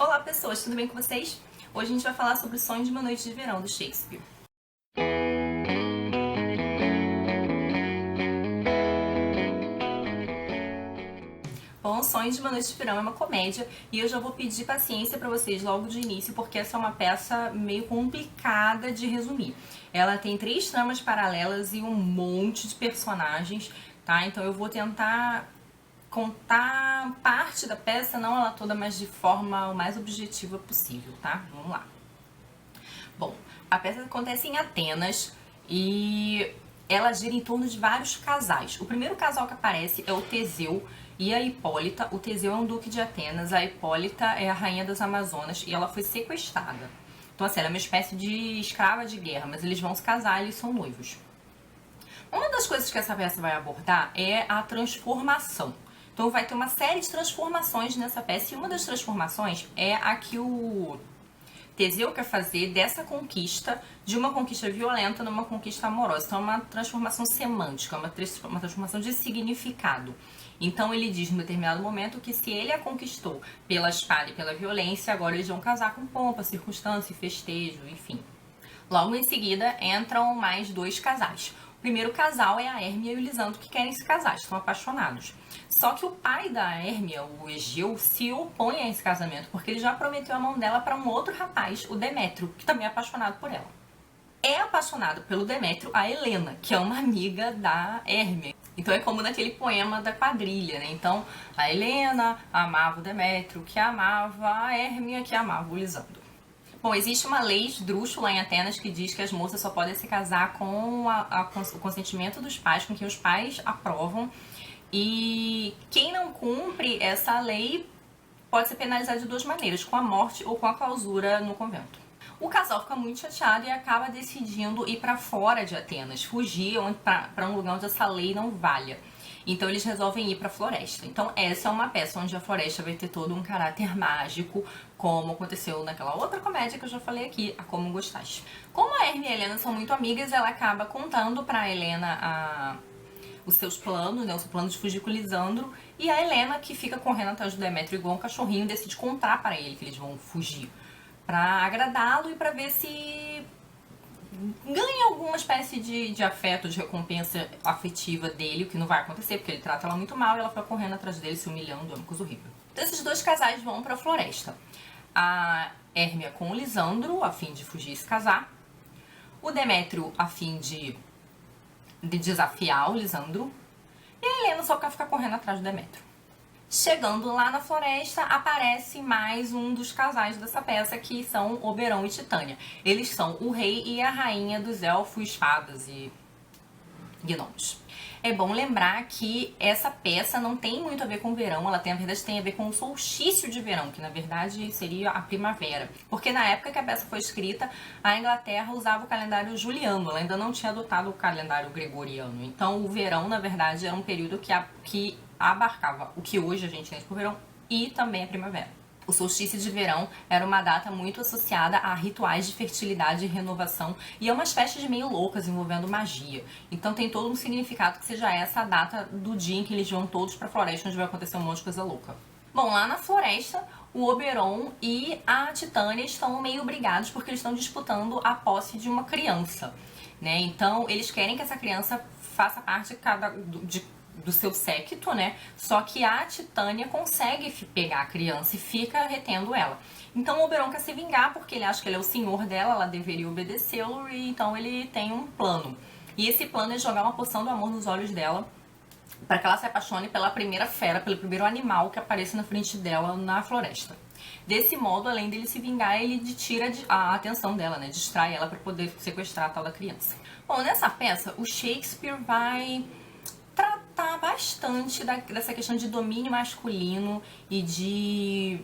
Olá pessoas, tudo bem com vocês? Hoje a gente vai falar sobre o Sonho de uma Noite de Verão, do Shakespeare. Bom, Sonho de uma Noite de Verão é uma comédia e eu já vou pedir paciência pra vocês logo de início, porque essa é uma peça meio complicada de resumir. Ela tem 3 tramas paralelas e um monte de personagens, tá? Então eu vou tentar contar parte da peça, não ela toda, mas de forma o mais objetiva possível, tá? Vamos lá. Bom, a peça acontece em Atenas e ela gira em torno de vários casais. O primeiro casal que aparece é o Teseu e a Hipólita. O Teseu é um duque de Atenas, a Hipólita é a rainha das Amazonas e ela foi sequestrada. Então, assim, ela é uma espécie de escrava de guerra, mas eles vão se casar e eles são noivos. Uma das coisas que essa peça vai abordar é a transformação. Então vai ter uma série de transformações nessa peça e uma das transformações é a que o Teseu quer fazer dessa conquista, de uma conquista violenta numa conquista amorosa. Então é uma transformação semântica, uma transformação de significado. Então ele diz, em determinado momento, que se ele a conquistou pela espada e pela violência, agora eles vão casar com pompa, circunstância, festejo, enfim. Logo em seguida entram mais 2 casais. O primeiro casal é a Hérmia e o Lisandro, que querem se casar, estão apaixonados. Só que o pai da Hérmia, o Egeu, se opõe a esse casamento, porque ele já prometeu a mão dela para um outro rapaz, o Demétrio, que também é apaixonado por ela. É apaixonado pelo Demétrio a Helena, que é uma amiga da Hérmia. Então é como naquele poema da quadrilha, né? Então a Helena amava o Demétrio, que amava a Hérmia, que amava o Lisandro. Bom, existe uma lei esdrúxula em Atenas que diz que as moças só podem se casar com o consentimento dos pais, com quem os pais aprovam. E quem não cumpre essa lei pode ser penalizado de 2 maneiras, com a morte ou com a clausura no convento. O casal fica muito chateado e acaba decidindo ir para fora de Atenas, fugir para um lugar onde essa lei não valha. Então eles resolvem ir para a floresta. Então essa é uma peça onde a floresta vai ter todo um caráter mágico, como aconteceu naquela outra comédia que eu já falei aqui, A Como Gostaste. Como a Hérmia e a Helena são muito amigas, ela acaba contando para a Helena os seus planos, né, o seu plano de fugir com o Lisandro, e a Helena, que fica correndo atrás do Demétrio igual um cachorrinho, decide contar para ele que eles vão fugir, para agradá-lo e para ver se ganha alguma espécie de afeto, de recompensa afetiva dele, o que não vai acontecer, porque ele trata ela muito mal e ela fica correndo atrás dele, se humilhando, é uma coisa horrível. Então esses 2 casais vão para a floresta. A Hérmia com o Lisandro, a fim de fugir e se casar. O Demétrio, a fim de desafiar o Lisandro. E a Helena só quer ficar correndo atrás do Demétrio. Chegando lá na floresta, aparece mais um dos casais dessa peça, que são Oberon e Titânia. Eles são o rei e a rainha dos elfos, fadas e gnomos. É bom lembrar que essa peça não tem muito a ver com o verão, ela tem, na verdade, tem a ver com o solstício de verão, que na verdade seria a primavera. Porque na época que a peça foi escrita, a Inglaterra usava o calendário juliano, ela ainda não tinha adotado o calendário gregoriano. Então o verão, na verdade, era um período que abarcava o que hoje a gente entende por verão e também a primavera. O solstício de verão era uma data muito associada a rituais de fertilidade e renovação e a umas festas meio loucas envolvendo magia. Então tem todo um significado que seja essa a data do dia em que eles vão todos pra floresta, onde vai acontecer um monte de coisa louca. Bom, lá na floresta, o Oberon e a Titânia estão meio brigados porque eles estão disputando a posse de uma criança, né? Então eles querem que essa criança faça parte do seu séquito, né? Só que a Titânia consegue pegar a criança e fica retendo ela. Então o Oberon quer se vingar porque ele acha que ele é o senhor dela, ela deveria obedecê-lo, e então ele tem um plano. E esse plano é jogar uma poção do amor nos olhos dela para que ela se apaixone pela primeira fera, pelo primeiro animal que aparece na frente dela na floresta. Desse modo, além dele se vingar, ele tira a atenção dela, né? Distrai ela para poder sequestrar a tal da criança. Bom, nessa peça, o Shakespeare vai tratar bastante dessa questão de domínio masculino e de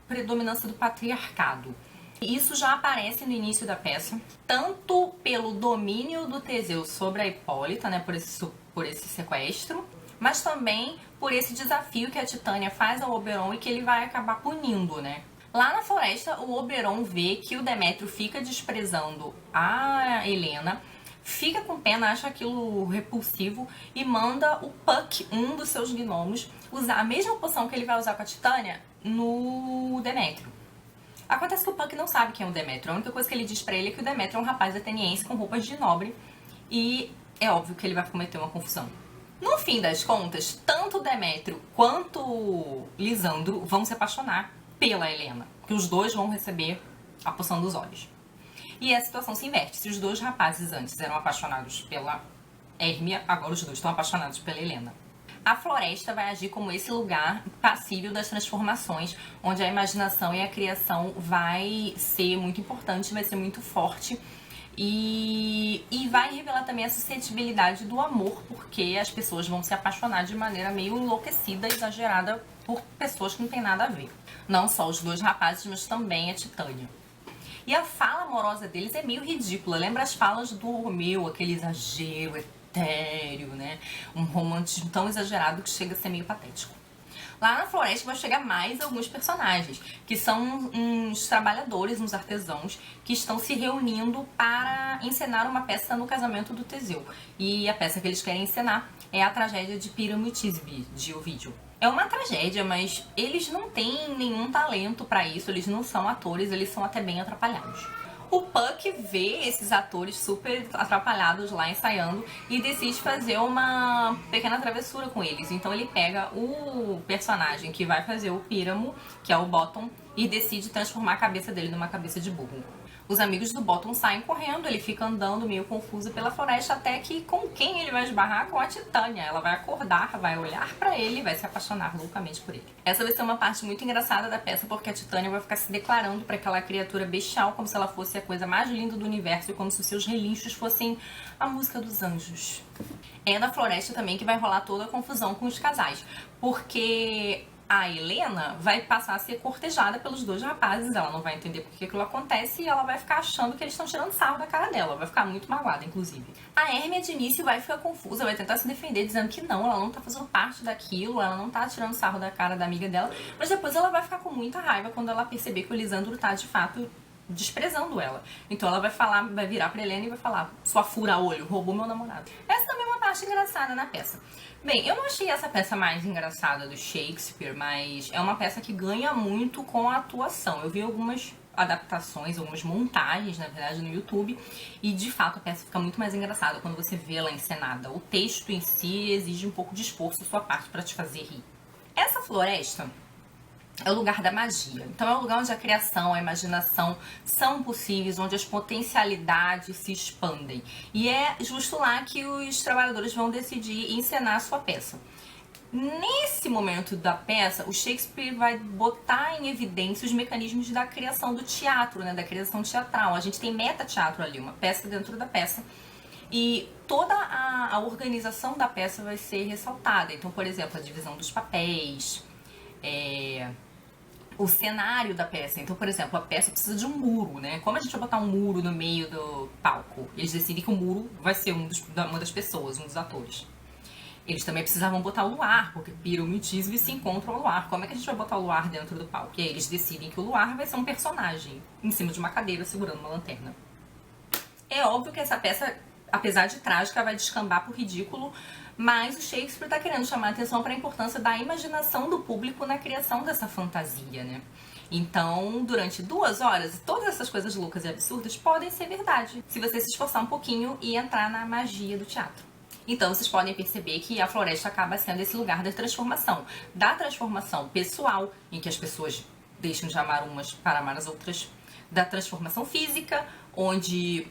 predominância do patriarcado. Isso já aparece no início da peça, tanto pelo domínio do Teseu sobre a Hipólita, né, por esse sequestro, mas também por esse desafio que a Titânia faz ao Oberon e que ele vai acabar punindo, né. Lá na floresta, o Oberon vê que o Demétrio fica desprezando a Helena, fica com pena, acha aquilo repulsivo e manda o Puck, um dos seus gnomos, usar a mesma poção que ele vai usar com a Titânia no Demétrio. Acontece que o Puck não sabe quem é o Demétrio. A única coisa que ele diz pra ele é que o Demétrio é um rapaz ateniense com roupas de nobre. E é óbvio que ele vai cometer uma confusão. No fim das contas, tanto Demétrio quanto Lisandro vão se apaixonar pela Helena. Que os dois vão receber a poção dos olhos. E a situação se inverte. Se os dois rapazes antes eram apaixonados pela Hérmia, agora os dois estão apaixonados pela Helena. A floresta vai agir como esse lugar passível das transformações, onde a imaginação e a criação vai ser muito importante, vai ser muito forte. E vai revelar também a suscetibilidade do amor, porque as pessoas vão se apaixonar de maneira meio enlouquecida, exagerada, por pessoas que não tem nada a ver. Não só os dois rapazes, mas também a Titânia. E a fala amorosa deles é meio ridícula. Lembra as falas do Romeu, aquele exagero etéreo, né? Um romantismo tão exagerado que chega a ser meio patético. Lá na floresta vai chegar mais alguns personagens, que são uns trabalhadores, uns artesãos, que estão se reunindo para encenar uma peça no casamento do Teseu. E a peça que eles querem encenar é a tragédia de Píramo e Tisbe, de Ovídio. É uma tragédia, mas eles não têm nenhum talento para isso, eles não são atores, eles são até bem atrapalhados. O Puck vê esses atores super atrapalhados lá ensaiando e decide fazer uma pequena travessura com eles. Então ele pega o personagem que vai fazer o Píramo, que é o Bottom, e decide transformar a cabeça dele numa cabeça de burro. Os amigos do Bottom saem correndo, ele fica andando meio confuso pela floresta, até que com quem ele vai esbarrar? Com a Titânia. Ela vai acordar, vai olhar pra ele e vai se apaixonar loucamente por ele. Essa vai ser uma parte muito engraçada da peça, porque a Titânia vai ficar se declarando pra aquela criatura bestial, como se ela fosse a coisa mais linda do universo e como se os seus relinchos fossem a música dos anjos. É na floresta também que vai rolar toda a confusão com os casais, porque a Helena vai passar a ser cortejada pelos dois rapazes, ela não vai entender por que aquilo acontece e ela vai ficar achando que eles estão tirando sarro da cara dela, vai ficar muito magoada, inclusive. A Hérmia de início vai ficar confusa, vai tentar se defender dizendo que não, ela não tá fazendo parte daquilo, ela não tá tirando sarro da cara da amiga dela, mas depois ela vai ficar com muita raiva quando ela perceber que o Lisandro tá de fato desprezando ela. Então ela vai falar, vai virar pra Helena e vai falar: sua fura-olho, roubou meu namorado. Essa também é uma parte engraçada na peça. Bem, eu não achei essa peça mais engraçada do Shakespeare, mas é uma peça que ganha muito com a atuação. Eu vi algumas adaptações, algumas montagens, na verdade, no YouTube, e de fato a peça fica muito mais engraçada quando você vê ela encenada. O texto em si exige um pouco de esforço da sua parte para te fazer rir. Essa floresta é o lugar da magia. Então é o lugar onde a criação, a imaginação são possíveis, onde as potencialidades se expandem. E é justo lá que os trabalhadores vão decidir encenar a sua peça. Nesse momento da peça, o Shakespeare vai botar em evidência os mecanismos da criação do teatro, né, da criação teatral. A gente tem meta-teatro ali, uma peça dentro da peça. E toda a organização da peça vai ser ressaltada. Então, por exemplo, a divisão dos papéis, o cenário da peça. Então, por exemplo, a peça precisa de um muro, né? Como a gente vai botar um muro no meio do palco? Eles decidem que o muro vai ser uma das pessoas, um dos atores. Eles também precisavam botar o luar, porque Píramo e Tisbe se encontram ao luar. Como é que a gente vai botar o luar dentro do palco? E aí eles decidem que o luar vai ser um personagem em cima de uma cadeira segurando uma lanterna. É óbvio que essa peça, apesar de trágica, vai descambar pro ridículo, mas o Shakespeare está querendo chamar a atenção para a importância da imaginação do público na criação dessa fantasia, né? Então, durante 2 horas, todas essas coisas loucas e absurdas podem ser verdade, se você se esforçar um pouquinho e entrar na magia do teatro. Então, vocês podem perceber que a floresta acaba sendo esse lugar da transformação pessoal, em que as pessoas deixam de amar umas para amar as outras, da transformação física, onde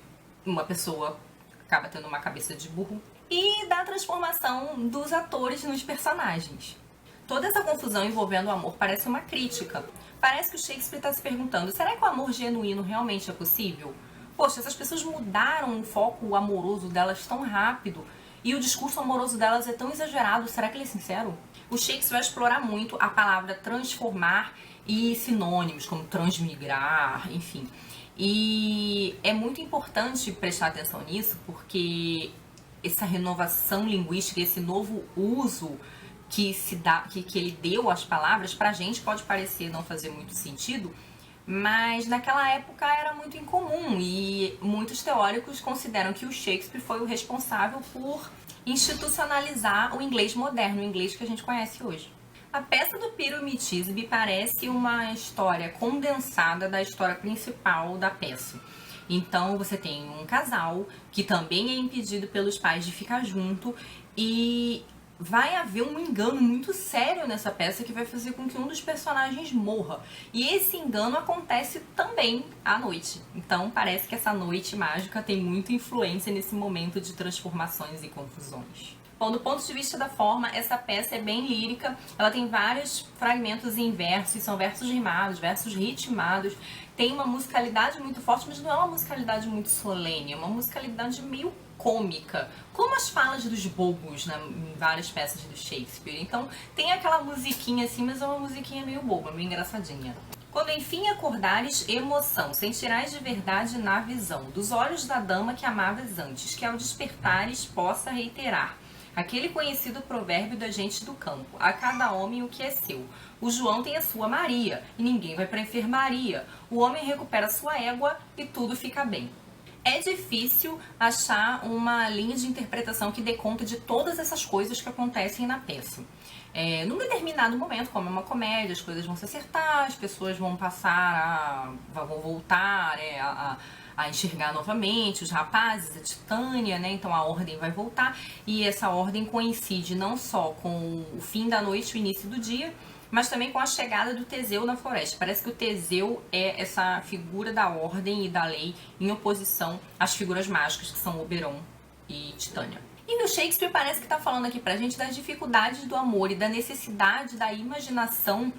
uma pessoa acaba tendo uma cabeça de burro, e da transformação dos atores nos personagens. Toda essa confusão envolvendo o amor parece uma crítica. Parece que o Shakespeare está se perguntando: será que o amor genuíno realmente é possível? Poxa, essas pessoas mudaram o foco amoroso delas tão rápido e o discurso amoroso delas é tão exagerado, será que ele é sincero? O Shakespeare vai explorar muito a palavra transformar e sinônimos como transmigrar, enfim. E é muito importante prestar atenção nisso, porque essa renovação linguística, esse novo uso que ele deu às palavras, pra gente pode parecer não fazer muito sentido, mas naquela época era muito incomum e muitos teóricos consideram que o Shakespeare foi o responsável por institucionalizar o inglês moderno, o inglês que a gente conhece hoje. A peça do Pirâmides me parece uma história condensada da história principal da peça. Então você tem um casal que também é impedido pelos pais de ficar junto e vai haver um engano muito sério nessa peça que vai fazer com que um dos personagens morra. E esse engano acontece também à noite. Então parece que essa noite mágica tem muita influência nesse momento de transformações e confusões. Bom, do ponto de vista da forma, essa peça é bem lírica, ela tem vários fragmentos em versos, são versos rimados, versos ritmados, tem uma musicalidade muito forte, mas não é uma musicalidade muito solene, é uma musicalidade meio cômica, como as falas dos bobos, né, em várias peças do Shakespeare. Então tem aquela musiquinha assim, mas é uma musiquinha meio boba, meio engraçadinha. Quando enfim acordares, emoção, sentirás de verdade na visão, dos olhos da dama que amavas antes, que ao despertares possa reiterar aquele conhecido provérbio da gente do campo: a cada homem o que é seu. O João tem a sua Maria, e ninguém vai pra enfermaria. O homem recupera sua égua e tudo fica bem. É difícil achar uma linha de interpretação que dê conta de todas essas coisas que acontecem na peça. Num determinado momento, como é uma comédia, as coisas vão se acertar, as pessoas vão vão voltar a enxergar novamente, os rapazes, a Titânia, né? Então a ordem vai voltar e essa ordem coincide não só com o fim da noite e o início do dia, mas também com a chegada do Teseu na floresta. Parece que o Teseu é essa figura da ordem e da lei em oposição às figuras mágicas que são Oberon e Titânia. E no Shakespeare parece que está falando aqui pra gente das dificuldades do amor e da necessidade da imaginação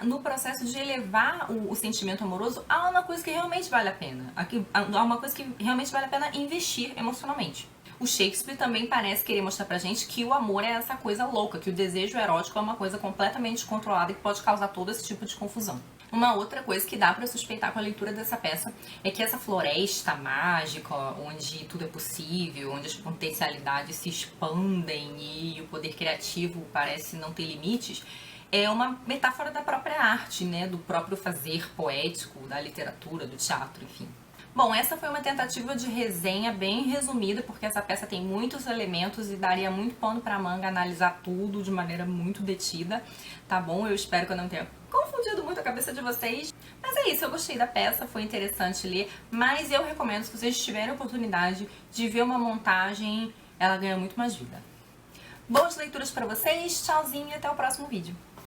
no processo de elevar o sentimento amoroso a uma coisa que realmente vale a pena, a uma coisa que realmente vale a pena investir emocionalmente. O Shakespeare também parece querer mostrar pra gente que o amor é essa coisa louca, que o desejo erótico é uma coisa completamente descontrolada e que pode causar todo esse tipo de confusão. Uma outra coisa que dá pra suspeitar com a leitura dessa peça é que essa floresta mágica, onde tudo é possível, onde as potencialidades se expandem e o poder criativo parece não ter limites, é uma metáfora da própria arte, né? Do próprio fazer poético, da literatura, do teatro, enfim. Bom, essa foi uma tentativa de resenha bem resumida, porque essa peça tem muitos elementos e daria muito pano pra manga analisar tudo de maneira muito detida, tá bom? Eu espero que eu não tenha confundido muito a cabeça de vocês. Mas é isso, eu gostei da peça, foi interessante ler, mas eu recomendo, se vocês tiverem a oportunidade de ver uma montagem, ela ganha muito mais vida. Boas leituras pra vocês, tchauzinho e até o próximo vídeo.